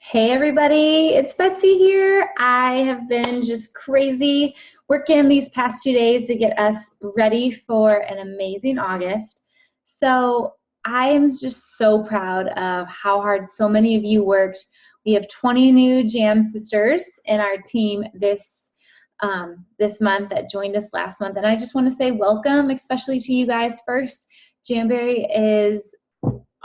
Hey everybody, it's Betsy here. I have been just crazy working these past 2 days to get us ready for an amazing August. So I am just so proud of how hard so many of you worked. We have 20 new Jam sisters in our team this month that joined us last month, and I just want to say welcome, especially to you guys first. Jamberry is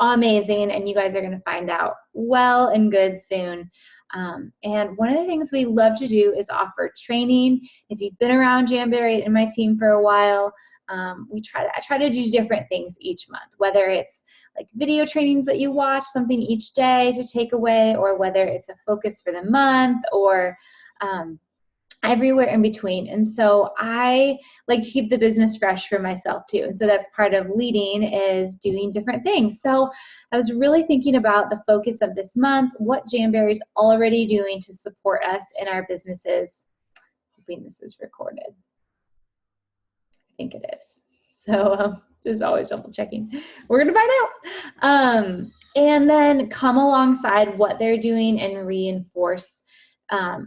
amazing, and you guys are going to find out well and good soon. And one of the things we love to do is offer training. If you've been around Jamberry and my team for a while, I try to do different things each month, whether it's like video trainings that you watch, something each day to take away, or whether it's a focus for the month, or everywhere in between. And so I like to keep the business fresh for myself too. And so that's part of leading, is doing different things. So I was really thinking about the focus of this month, what Jamberry is already doing to support us in our businesses. Hoping this is recorded. I think it is. So just always double checking. We're gonna find out. And then come alongside what they're doing and reinforce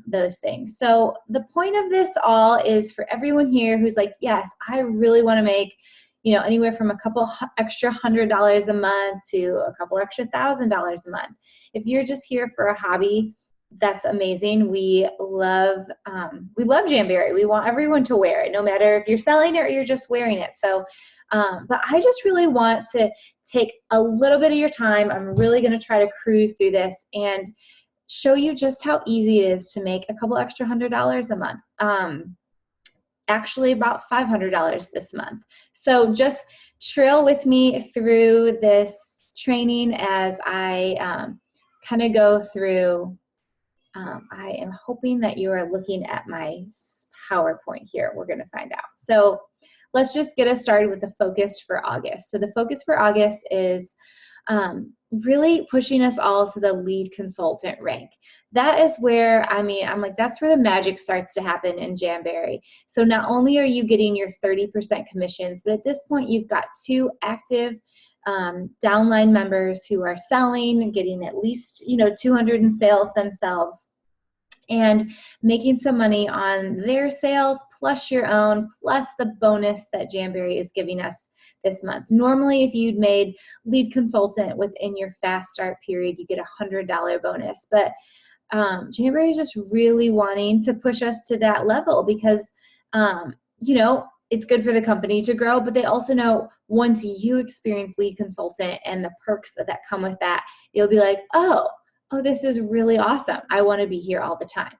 those things. So the point of this all is for everyone here who's like, yes, I really want to make, anywhere from a couple extra $100 a month to a couple extra $1,000 a month. If you're just here for a hobby, that's amazing. We love Jamberry. We want everyone to wear it, no matter if you're selling it or you're just wearing it. So, but I just really want to take a little bit of your time. I'm really going to try to cruise through this and show you just how easy it is to make a couple extra $100 a month. Actually about $500 this month. So just trail with me through this training as I kind of go through. I am hoping that you are looking at my PowerPoint here. We're going to find out. So let's just get us started with the focus for August. So the focus for August is really pushing us all to the lead consultant rank. That is where, I'm like, that's where the magic starts to happen in Jamberry. So not only are you getting your 30% commissions, but at this point you've got 2 active downline members who are selling, getting at least 200 in sales themselves, and making some money on their sales plus your own, plus the bonus that Jamberry is giving us this month. Normally, if you'd made lead consultant within your fast start period, you get a $100 bonus. But Jamberry is just really wanting to push us to that level because, it's good for the company to grow, but they also know once you experience lead consultant and the perks that come with that, you'll be like, oh, this is really awesome. I want to be here all the time.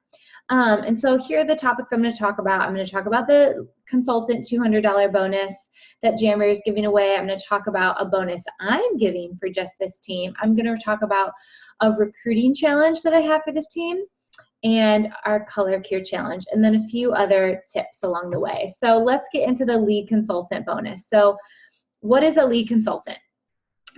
And so here are the topics I'm going to talk about. I'm going to talk about the consultant $200 bonus that Jamberry is giving away. I'm going to talk about a bonus I'm giving for just this team. I'm going to talk about a recruiting challenge that I have for this team, and our color cure challenge, and then a few other tips along the way. So let's get into the lead consultant bonus. So what is a lead consultant?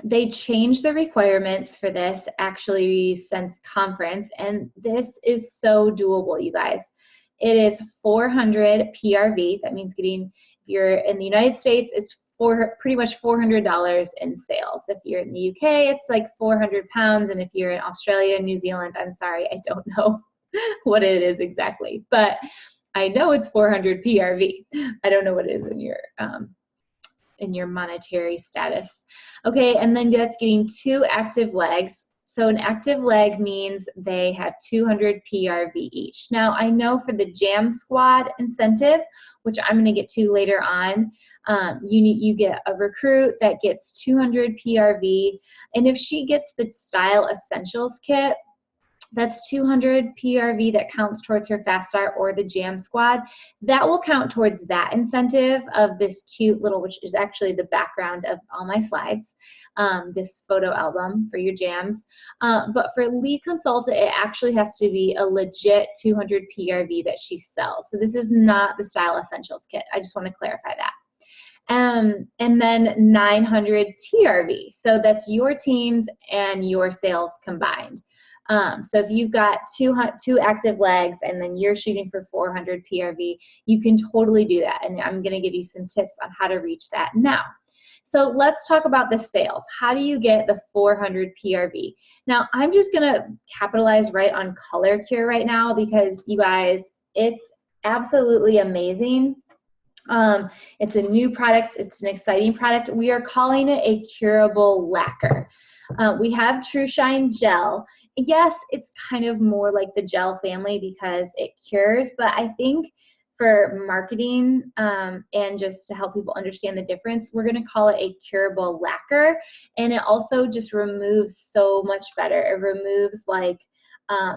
They changed the requirements for this actually since conference, and this is so doable, you guys. It is 400 PRV. That means if you're in the United States, it's pretty much $400 in sales. If you're in the UK, it's like 400 pounds, and if you're in Australia and New Zealand, I'm sorry, I don't know what it is exactly, but I know it's 400 PRV. I don't know what it is in your monetary status. Okay, and then that's getting 2 active legs. So an active leg means they have 200 PRV each. Now I know for the Jam Squad incentive, which I'm going to get to later on, you get a recruit that gets 200 PRV, and if she gets the Style Essentials kit, that's 200 PRV that counts towards her Fast Start or the Jam Squad. That will count towards that incentive of this cute little, which is actually the background of all my slides, this photo album for your jams. But for lead consultant, it actually has to be a legit 200 PRV that she sells. So this is not the Style Essentials kit. I just want to clarify that. And then 900 TRV. So that's your teams and your sales combined. So if you've got two active legs and then you're shooting for 400 PRV, you can totally do that. And I'm going to give you some tips on how to reach that now. So let's talk about the sales. How do you get the 400 PRV? Now, I'm just going to capitalize right on Color Cure right now because you guys, it's absolutely amazing. It's a new product. It's an exciting product. We are calling it a curable lacquer. We have TrueShine Gel. Yes, it's kind of more like the gel family because it cures, but I think for marketing and just to help people understand the difference, we're going to call it a curable lacquer. And it also just removes so much better. It removes like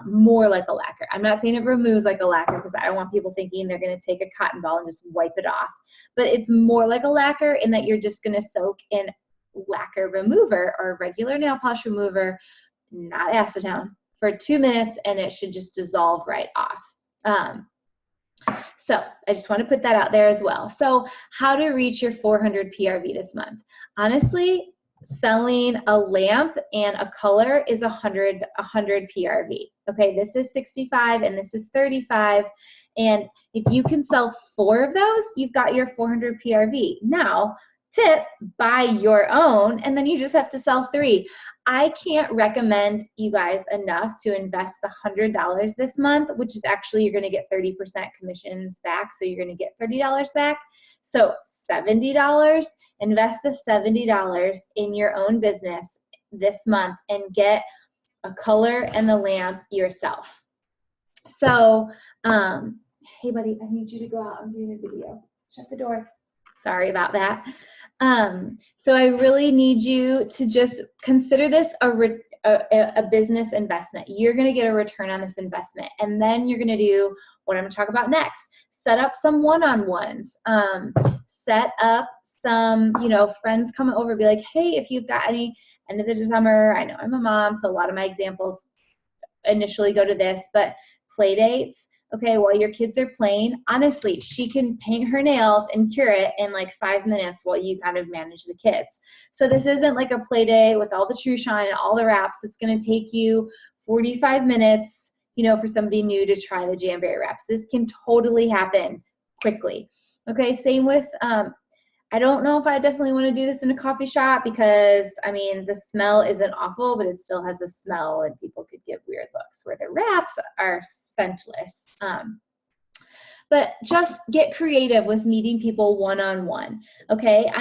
more like a lacquer. I'm not saying it removes like a lacquer because I don't want people thinking they're going to take a cotton ball and just wipe it off. But it's more like a lacquer in that you're just going to soak in lacquer remover or regular nail polish remover, not acetone, for 2 minutes, and it should just dissolve right off. So I just want to put that out there as well. So how to reach your 400 PRV this month? Honestly, selling a lamp and a color is 100 PRV. Okay, this is 65 and this is 35. And if you can sell 4 of those, you've got your 400 PRV. Now, tip, buy your own, and then you just have to sell 3. I can't recommend you guys enough to invest the $100 this month, which is actually you're going to get 30% commissions back. So you're going to get $30 back. So $70, invest the $70 in your own business this month and get a color and the lamp yourself. So, hey buddy, I need you to go out. I'm doing a video. Shut the door. Sorry about that. So I really need you to just consider this a business investment. You're going to get a return on this investment. And then you're going to do what I'm going to talk about next. Set up some one-on-ones. Set up some, friends come over, be like, hey, if you've got any end of the summer, I know I'm a mom, so a lot of my examples initially go to this, but play dates. Okay, while your kids are playing, honestly, she can paint her nails and cure it in like 5 minutes while you kind of manage the kids. So this isn't like a play day with all the TrueShine and all the wraps. It's going to take you 45 minutes, for somebody new to try the Jamberry wraps. This can totally happen quickly. Okay, same with, I don't know if I definitely want to do this in a coffee shop because, the smell isn't awful, but it still has a smell and people could give weird looks where the wraps are scentless. But just get creative with meeting people one-on-one, okay?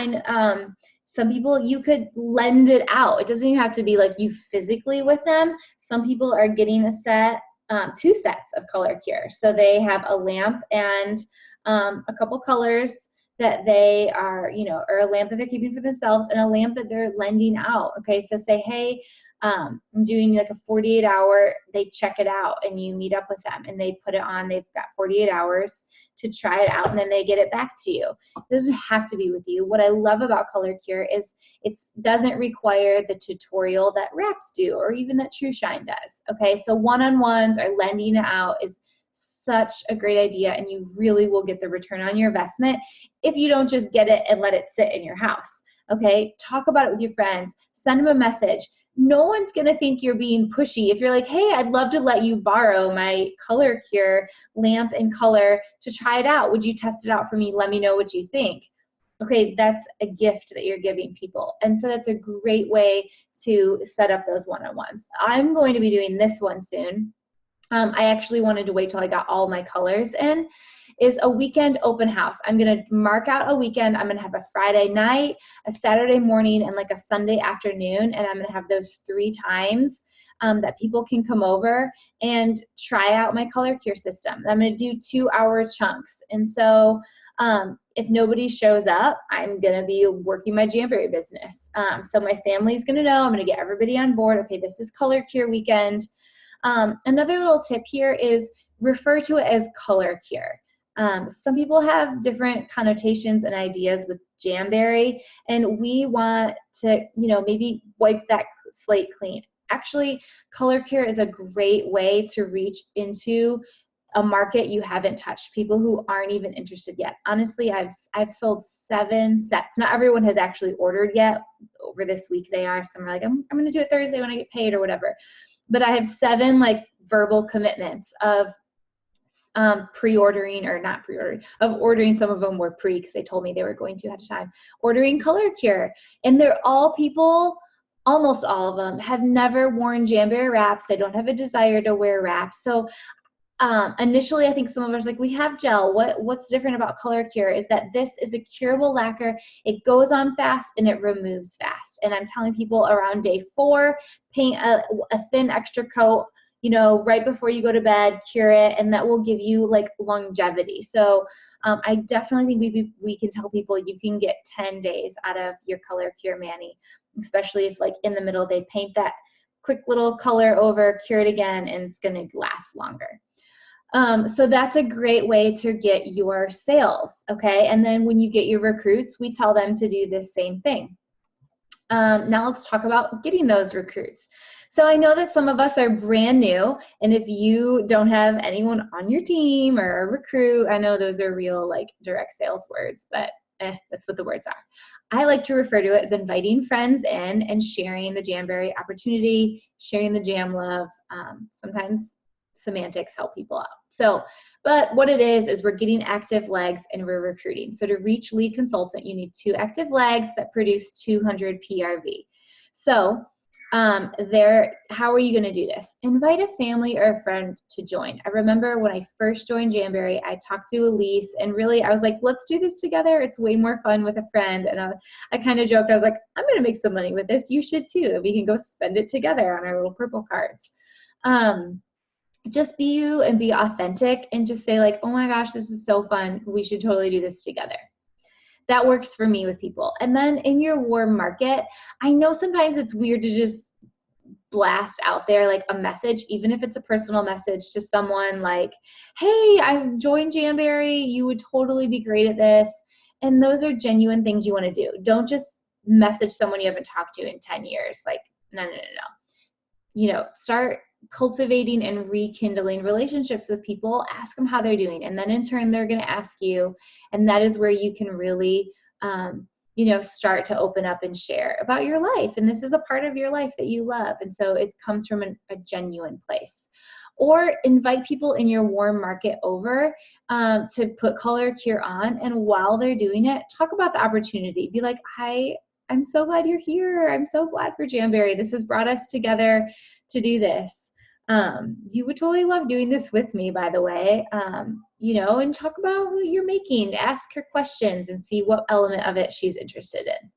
Some people, you could lend it out. It doesn't even have to be like you physically with them. Some people are getting a set, 2 sets of Color Cure. So they have a lamp and a couple colors that they are, or a lamp that they're keeping for themselves and a lamp that they're lending out. Okay, so say, hey, I'm doing like a 48-hour, they check it out and you meet up with them and they put it on, they've got 48 hours to try it out and then they get it back to you. It doesn't have to be with you. What I love about Color Cure is it doesn't require the tutorial that wraps do or even that TrueShine does. Okay, so one-on-ones or lending it out is such a great idea and you really will get the return on your investment if you don't just get it and let it sit in your house. Okay, talk about it with your friends, send them a message. No one's gonna think you're being pushy if you're like, hey, I'd love to let you borrow my Color Cure lamp and color to try it out. Would you test it out for me? Let me know what you think. Okay, that's a gift that you're giving people. And so that's a great way to set up those one-on-ones. I'm going to be doing this one soon. I actually wanted to wait till I got all my colors in, is a weekend open house. I'm going to mark out a weekend. I'm going to have a Friday night, a Saturday morning, and like a Sunday afternoon, and I'm going to have those 3 times that people can come over and try out my Color Cure system. I'm going to do 2-hour chunks. And so if nobody shows up, I'm going to be working my Jamberry business. So my family's going to know. I'm going to get everybody on board. Okay, this is Color Cure weekend. Another little tip here is refer to it as Color Cure. Some people have different connotations and ideas with Jamberry, and we want to, maybe wipe that slate clean. Actually, Color Cure is a great way to reach into a market you haven't touched, people who aren't even interested yet. Honestly, I've sold 7 sets. Not everyone has actually ordered yet. Over this week they are. Some are like, I'm going to do it Thursday when I get paid or whatever. But I have 7 like verbal commitments of pre-ordering, or not pre-ordering, of ordering. Some of them were pre because they told me they were going to ahead of time, ordering ColorCure. And they're all people, almost all of them, have never worn Jamberry wraps. They don't have a desire to wear wraps. So initially, I think some of us like, we have gel. What's different about ColorCure is that this is a curable lacquer. It goes on fast and it removes fast. And I'm telling people around day 4, paint a thin extra coat, you know, right before you go to bed, cure it, and that will give you like longevity. So I definitely think we can tell people you can get 10 days out of your ColorCure mani, especially if like in the middle they paint that quick little color over, cure it again, and it's gonna last longer. So that's a great way to get your sales, okay? And then when you get your recruits, we tell them to do this same thing. Now let's talk about getting those recruits. So I know that some of us are brand new, and if you don't have anyone on your team or a recruit, I know those are real like direct sales words, but that's what the words are. I like to refer to it as inviting friends in and sharing the Jamberry opportunity, sharing the Jam love. Sometimes semantics help people out. So, but what it is we're getting active legs and we're recruiting. So to reach lead consultant, you need 2 active legs that produce 200 PRV. So how are you going to do this? Invite a family or a friend to join. I remember when I first joined Jamberry, I talked to Elise, and really I was like, let's do this together. It's way more fun with a friend. And I kind of joked, I was like, I'm going to make some money with this. You should too. We can go spend it together on our little purple cards. Just be you and be authentic and just say like, oh my gosh, this is so fun. We should totally do this together. That works for me with people. And then in your warm market, I know sometimes it's weird to just blast out there like a message, even if it's a personal message to someone like, hey, I've joined Jamberry. You would totally be great at this. And those are genuine things you want to do. Don't just message someone you haven't talked to in 10 years. Like, no. You know, start cultivating and rekindling relationships with people. Ask them how they're doing, and then in turn they're going to ask you, and that is where you can really you know, start to open up and share about your life, and this is a part of your life that you love, and so it comes from a genuine place. Or invite people in your warm market over to put ColorCure on, and while they're doing it, talk about the opportunity. Be like, I'm so glad you're here. I'm so glad for Jamberry. This has brought us together to do this. You would totally love doing this with me, by the way, you know, and talk about what you're making. Ask her questions and see what element of it she's interested in.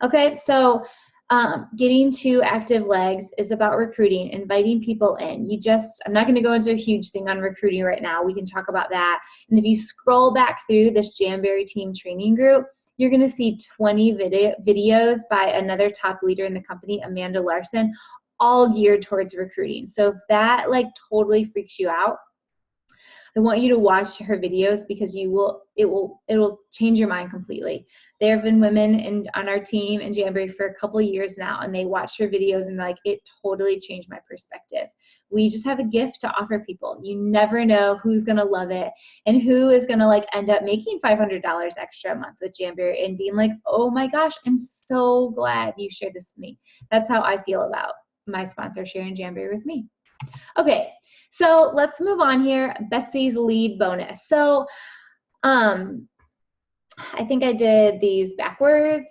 Okay, so getting 2 active legs is about recruiting, inviting people in. I'm not going to go into a huge thing on recruiting right now. We can talk about that. And if you scroll back through this Jamberry team training group, you're going to see 20 videos by another top leader in the company, Amanda Larson, all geared towards recruiting. So if that like totally freaks you out, I want you to watch her videos because it will change your mind completely. There have been women on our team in Jamberry for a couple of years now, and they watch her videos and like, it totally changed my perspective. We just have a gift to offer people. You never know who's gonna love it and who is gonna like end up making $500 extra a month with Jamberry and being like, oh my gosh, I'm so glad you shared this with me. That's how I feel about my sponsor sharing Jamberry with me. Okay, so let's move on here. Betsy's lead bonus. So I think I did these backwards.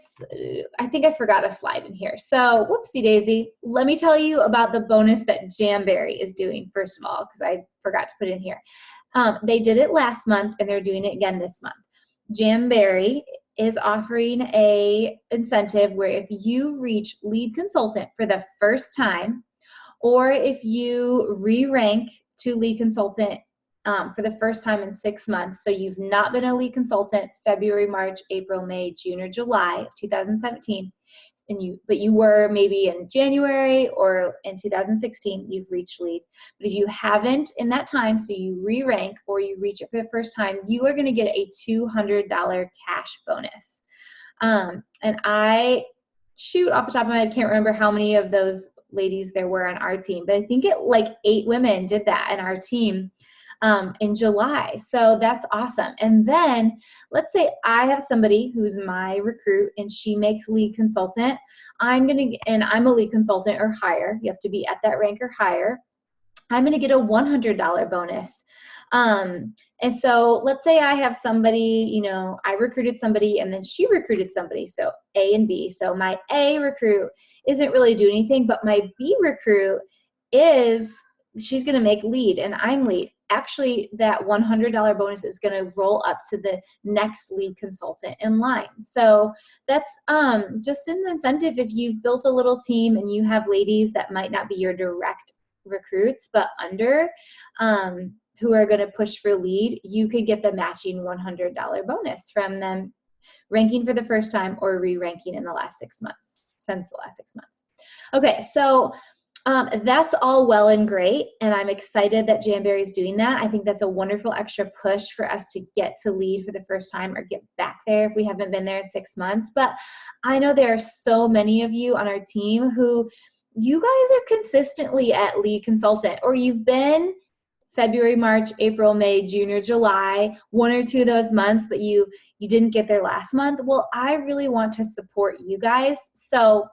I think I forgot a slide in here. So whoopsie daisy. Let me tell you about the bonus that Jamberry is doing, first of all, because I forgot to put it in here. They did it last month, and they're doing it again this month. Jamberry is offering a incentive where if you reach lead consultant for the first time, or if you re-rank to lead consultant for the first time in 6 months, so you've not been a lead consultant February, March, April, May, June, or July of 2017, but you were maybe in January or in 2016, you've reached lead. But if you haven't in that time, so you re-rank or you reach it for the first time, you are going to get a $200 cash bonus. And off the top of my head, can't remember how many of those ladies there were on our team, but I think like 8 women did that in our team in July. So that's awesome. And then let's say I have somebody who's my recruit and she makes lead consultant. I'm a lead consultant or higher. You have to be at that rank or higher. I'm going to get a $100 bonus. And so let's say I have somebody, you know, I recruited somebody and then she recruited somebody. So A and B. So my A recruit isn't really doing anything, but my B recruit she's going to make lead and I'm lead. Actually, that $100 bonus is going to roll up to the next lead consultant in line. So that's just an incentive. If you've built a little team and you have ladies that might not be your direct recruits, but under, who are going to push for lead, you could get the matching $100 bonus from them ranking for the first time or re-ranking in the last 6 months, since the last 6 months. Okay, so that's all well and great, and I'm excited that Janberry is doing that. I think that's a wonderful extra push for us to get to lead for the first time or get back there if we haven't been there in 6 months. But I know there are so many of you on our team who you guys are consistently at lead consultant, or you've been February, March, April, May, June, or July, 1 or 2 of those months, but you didn't get there last month. Well, I really want to support you guys. So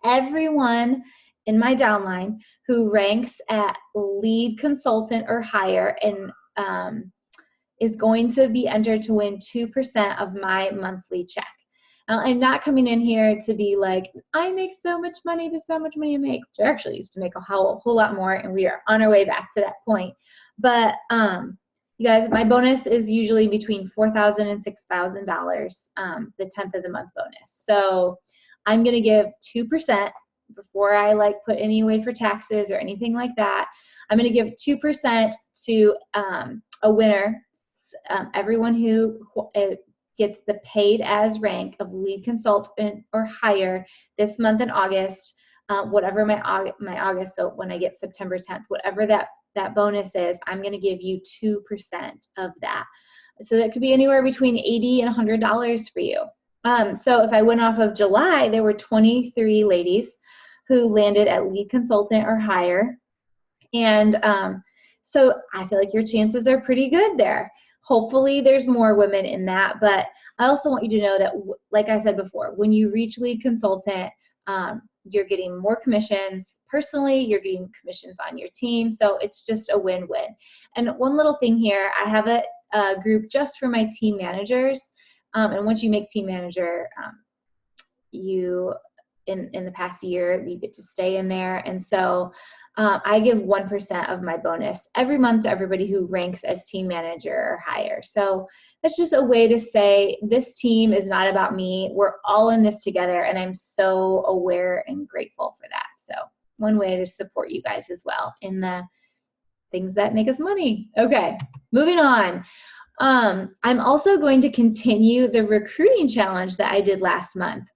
everyone in my downline who ranks at lead consultant or higher and is going to be entered to win 2% of my monthly check. Now, I'm not coming in here to be like, I make so much money, there's so much money I make, which I actually used to make a whole lot more, and we are on our way back to that point. But you guys, my bonus is usually between $4,000 and $6,000, the 10th of the month bonus. So I'm gonna give 2% before I like put any away for taxes or anything like that. I'm gonna give 2% to a winner, everyone who gets the paid as rank of lead consultant or higher this month in August, whatever my August, so when I get September 10th, whatever that bonus is, I'm going to give you 2% of that. So that could be anywhere between $80 and $100 for you. So if I went off of July, there were 23 ladies who landed at lead consultant or higher. And so I feel like your chances are pretty good there. Hopefully there's more women in that, but I also want you to know that, like I said before, when you reach lead consultant, you're getting more commissions. Personally, you're getting commissions on your team, so it's just a win-win. And one little thing here, I have a group just for my team managers, and once you make team manager, you, in the past year, you get to stay in there, and so I give 1% of my bonus every month to everybody who ranks as team manager or higher. So that's just a way to say this team is not about me. We're all in this together, and I'm so aware and grateful for that. So one way to support you guys as well in the things that make us money. Okay, moving on. I'm also going to continue the recruiting challenge that I did last month.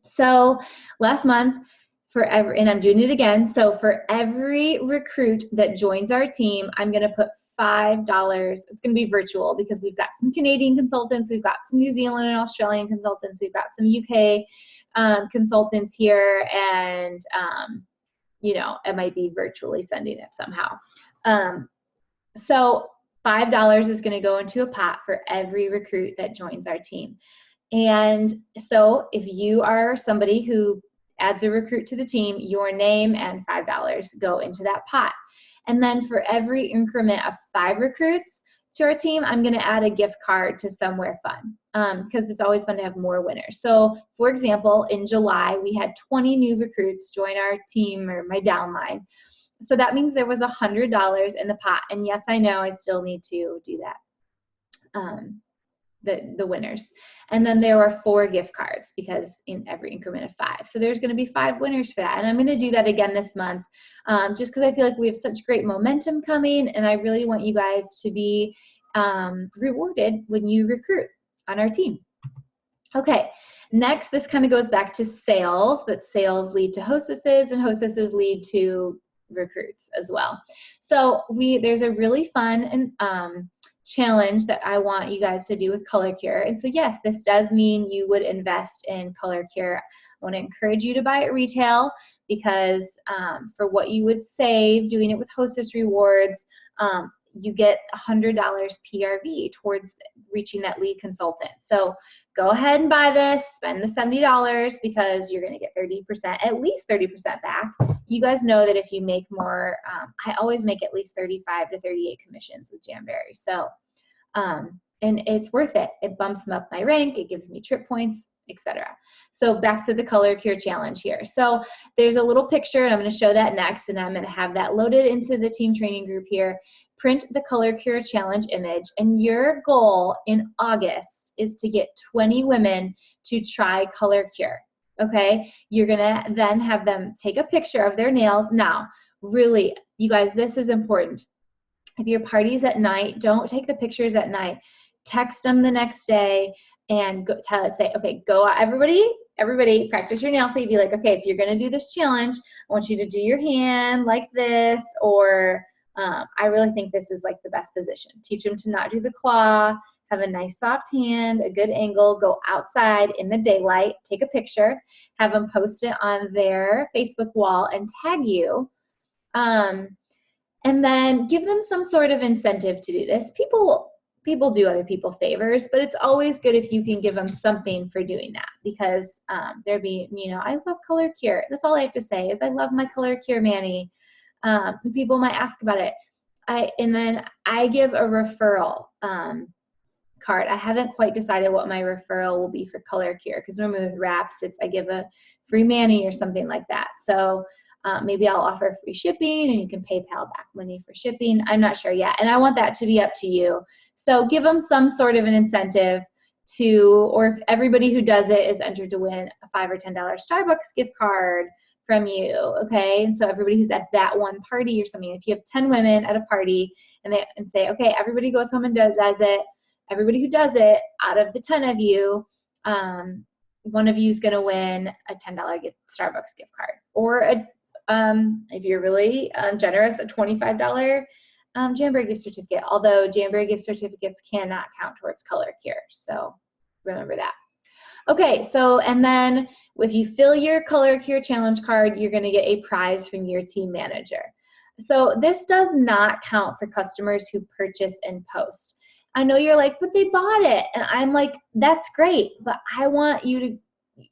So last month, and I'm doing it again. So for every recruit that joins our team, I'm going to put $5. It's going to be virtual because we've got some Canadian consultants, we've got some New Zealand and Australian consultants, we've got some UK consultants here, and you know, it might be virtually sending it somehow. So $5 is going to go into a pot for every recruit that joins our team. And so if you are somebody who adds a recruit to the team, your name and $5 go into that pot. And then for every increment of 5 recruits to our team, I'm going to add a gift card to somewhere fun, because it's always fun to have more winners. So for example, in July, we had 20 new recruits join our team or my downline. So that means there was $100 in the pot. And yes, I know I still need to do that. The winners. And then there were 4 gift cards because in every increment of 5. So there's going to be 5 winners for that. And I'm going to do that again this month, just because I feel like we have such great momentum coming, and I really want you guys to be rewarded when you recruit on our team. Okay, next, this kind of goes back to sales, but sales lead to hostesses, and hostesses lead to recruits as well. So there's a really fun and challenge that I want you guys to do with ColorCure. And so yes, this does mean you would invest in ColorCure. I want to encourage you to buy it retail, because for what you would save doing it with Hostess Rewards, you get $100 PRV towards reaching that lead consultant. So go ahead and buy this, spend the $70 because you're going to get 30%, at least 30% back. You guys know that if you make more, I always make at least 35 to 38 commissions with Jamberry. So, and it's worth it. It bumps up my rank, it gives me trip points, etc. So back to the Color Cure Challenge here. So there's a little picture, and I'm going to show that next, and I'm going to have that loaded into the team training group here. Print the Color Cure Challenge image, and your goal in August is to get 20 women to try Color Cure. Okay, you're going to then have them take a picture of their nails. Now, really, you guys, this is important. If your party's at night, don't take the pictures at night. Text them the next day and go, say, okay, go, everybody practice your nail feet. Be like, okay, if you're going to do this challenge, I want you to do your hand like this, or I really think this is like the best position. Teach them to not do the claw, have a nice soft hand, a good angle, go outside in the daylight, take a picture, have them post it on their Facebook wall and tag you. And then give them some sort of incentive to do this. People do other people favors, but it's always good if you can give them something for doing that, because they're being, you know, I love Color Cure. That's all I have to say is I love my Color Cure Manny. People might ask about it. And then I give a referral card. I haven't quite decided what my referral will be for Color Cure, because normally with wraps, I give a free Manny or something like that. So maybe I'll offer free shipping and you can PayPal back money for shipping. I'm not sure yet. And I want that to be up to you. So give them some sort of an incentive to, or if everybody who does it is entered to win a $5 or $10 Starbucks gift card from you, okay? And so everybody who's at that one party or something, if you have 10 women at a party and say, okay, everybody goes home and does it, everybody who does it, out of the 10 of you, one of you is gonna win a $10 Starbucks gift card, or if you're really generous, a $25 Jamberry gift certificate, although Jamberry gift certificates cannot count towards Color Cure, so remember that. Okay, so and then if you fill your Color Cure Challenge card, you're gonna get a prize from your team manager. So this does not count for customers who purchase and post. I know you're like, but they bought it, and I'm like, that's great, but I want you to,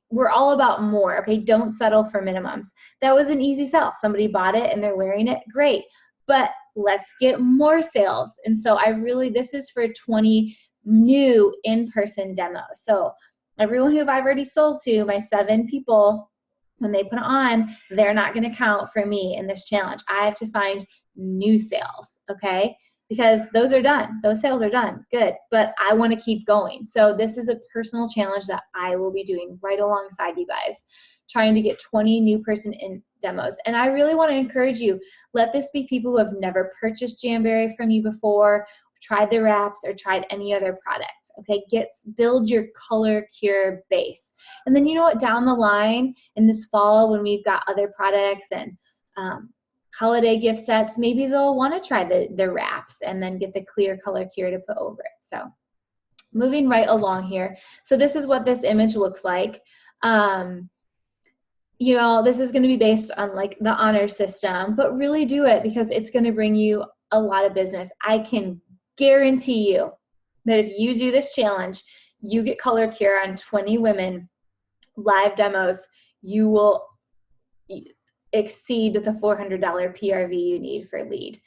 we're all about more, okay? Don't settle for minimums. That was an easy sell. Somebody bought it and they're wearing it, great. But let's get more sales. And so this is for 20 new in-person demos. So everyone who I've already sold to, my 7 people, when they put it on, they're not gonna count for me in this challenge. I have to find new sales, okay? Because those are done. Those sales are done. Good. But I want to keep going. So this is a personal challenge that I will be doing right alongside you guys, trying to get 20 new person in demos. And I really want to encourage you, let this be people who have never purchased Jamberry from you before, tried the wraps, or tried any other product. Okay, build your Color Cure base. And then you know what, down the line in this fall when we've got other products and holiday gift sets, maybe they'll want to try the wraps and then get the clear Color Cure to put over it. So moving right along here. So this is what this image looks like. You know, this is going to be based on like the honor system, but really do it because it's going to bring you a lot of business. I can guarantee you that if you do this challenge, you get Color Cure on 20 women live demos, you will exceed the $400 PRV you need for lead.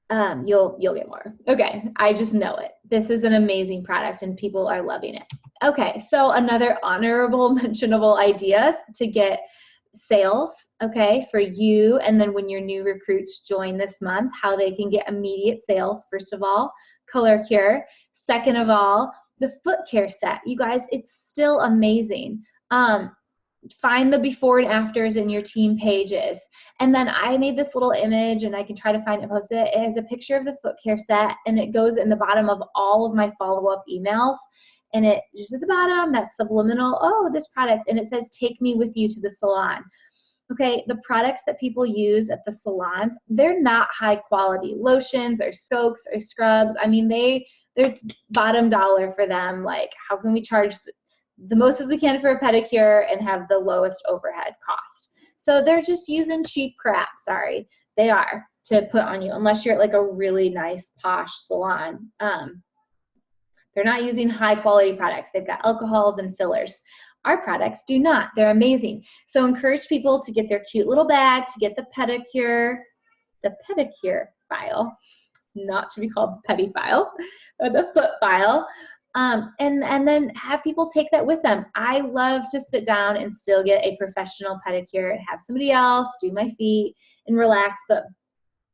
You'll get more. Okay, I just know it. This is an amazing product and people are loving it. Okay, so another honorable mentionable ideas to get sales, okay, for you, and then when your new recruits join this month, how they can get immediate sales. First of all, Color Cure. Second of all, the foot care set. You guys, it's still amazing. Find the before and afters in your team pages. And then I made this little image and I can try to find it and post it. It has a picture of the foot care set and it goes in the bottom of all of my follow-up emails. And it just at the bottom, that subliminal, oh, this product. And it says, take me with you to the salon. Okay, the products that people use at the salons, they're not high quality. Lotions or soaks or scrubs. I mean, they're bottom dollar for them. Like, how can we charge the most as we can for a pedicure and have the lowest overhead cost? So they're just using cheap crap, sorry, they are. to put on you, unless you're at like a really nice posh salon. They're not using high quality products. They've got alcohols and fillers. Our products do not. They're amazing. So encourage people to get their cute little bag, to get the pedicure file, not to be called the petty file, or the foot file. And then have people take that with them. I love to sit down and still get a professional pedicure and have somebody else do my feet and relax, but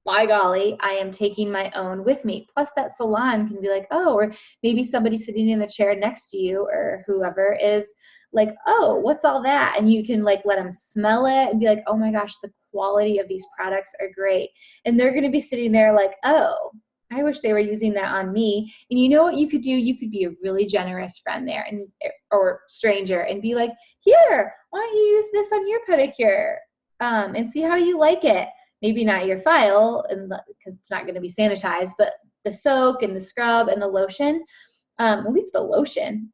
by golly, I am taking my own with me. Plus that salon can be like, oh, or maybe somebody sitting in the chair next to you or whoever is like, oh, what's all that? And you can like let them smell it and be like, oh my gosh, the quality of these products are great. And they're going to be sitting there like, oh, I wish they were using that on me. And you know what you could do? You could be a really generous friend there and or stranger and be like, here, why don't you use this on your pedicure and see how you like it? Maybe not your file, because it's not going to be sanitized, but the soak and the scrub and the lotion, at least the lotion.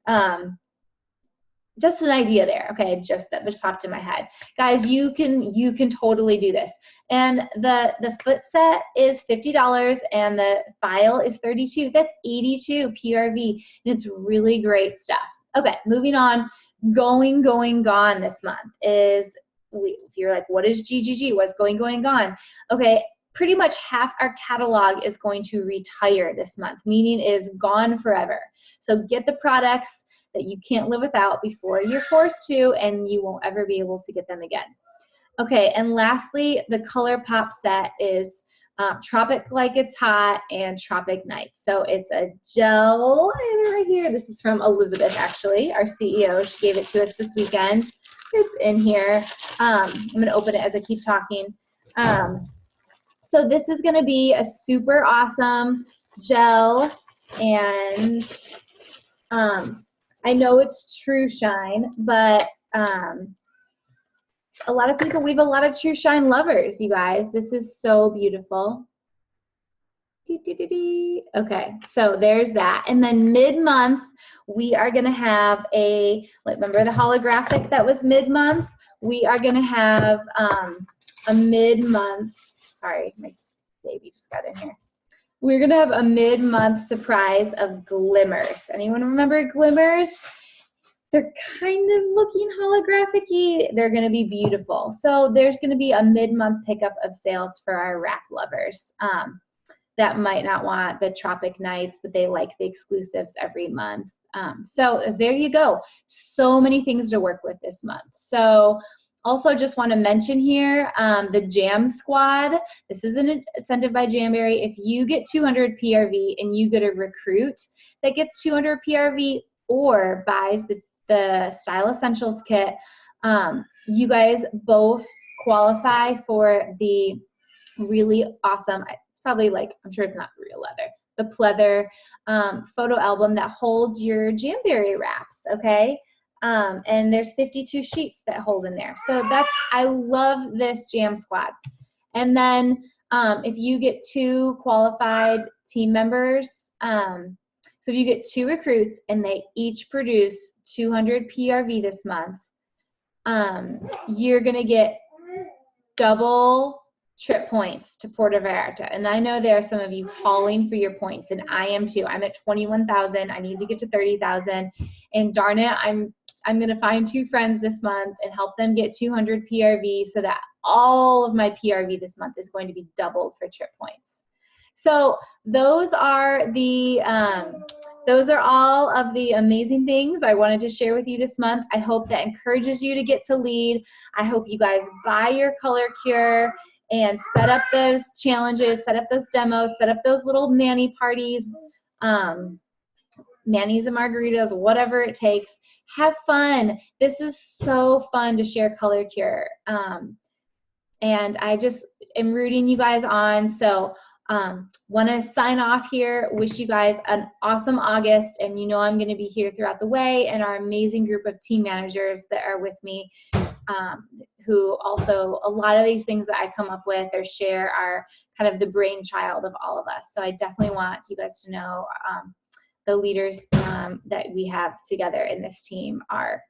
Just an idea there. Okay, that just popped in my head. Guys, you can totally do this. And the foot set is $50 and the file is $32. That's $82 PRV, and it's really great stuff. Okay, moving on. Going, gone this month is, if you're like, what is GGG? What's going, gone? Okay, pretty much half our catalog is going to retire this month, meaning is gone forever. So get the products that you can't live without before you're forced to, and you won't ever be able to get them again. Okay, and lastly, the ColourPop set is Tropic Like It's Hot and Tropic Night. So it's a gel, I have it right here. This is from Elizabeth, actually, our CEO. She gave it to us this weekend. It's in here. I'm going to open it as I keep talking. So this is going to be a super awesome gel, and I know it's True Shine, but a lot of people, we have a lot of True Shine lovers, you guys. This is so beautiful. Okay, so there's that. And then mid-month, we are going to have remember the holographic that was mid-month? We are going to have a mid-month, sorry, my baby just got in here. We're going to have a mid-month surprise of glimmers. Anyone remember glimmers? They're kind of looking holographic-y. They're going to be beautiful. So there's going to be a mid-month pickup of sales for our wrap lovers that might not want the Tropic Nights, but they like the exclusives every month. So there you go. So many things to work with this month. So also just want to mention here, the Jam Squad. This is an incentive by Jamberry. If you get 200 PRV and you get a recruit that gets 200 PRV or buys the Style Essentials kit, you guys both qualify for the really awesome, it's probably like, I'm sure it's not real leather, the pleather photo album that holds your Jamberry wraps, okay? And there's 52 sheets that hold in there. So I love this Jam Squad. And then if you get 2 qualified team members, so if you get 2 recruits and they each produce 200 PRV this month, you're gonna get double trip points to Puerto Vallarta. And I know there are some of you calling for your points, and I am too. I'm at 21,000. I need to get to 30,000. And darn it, I'm going to find 2 friends this month and help them get 200 PRV so that all of my PRV this month is going to be doubled for trip points. So those are all of the amazing things I wanted to share with you this month. I hope that encourages you to get to lead. I hope you guys buy your ColourCure and set up those challenges, set up those demos, set up those little Manny parties, Manny's and margaritas, whatever it takes. Have fun. This is so fun to share ColourCure. And I just am rooting you guys on. So want to sign off here. Wish you guys an awesome August. And you know I'm going to be here throughout the way, and our amazing group of team managers that are with me, who also, a lot of these things that I come up with or share are kind of the brainchild of all of us. So I definitely want you guys to know the leaders that we have together in this team are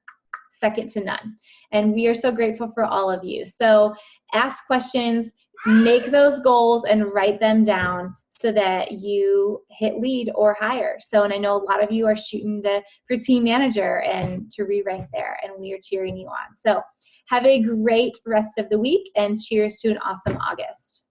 second to none. And we are so grateful for all of you. So ask questions, make those goals, and write them down so that you hit lead or higher. So, and I know a lot of you are shooting for team manager and to re-rank there, and we are cheering you on. So have a great rest of the week, and cheers to an awesome August.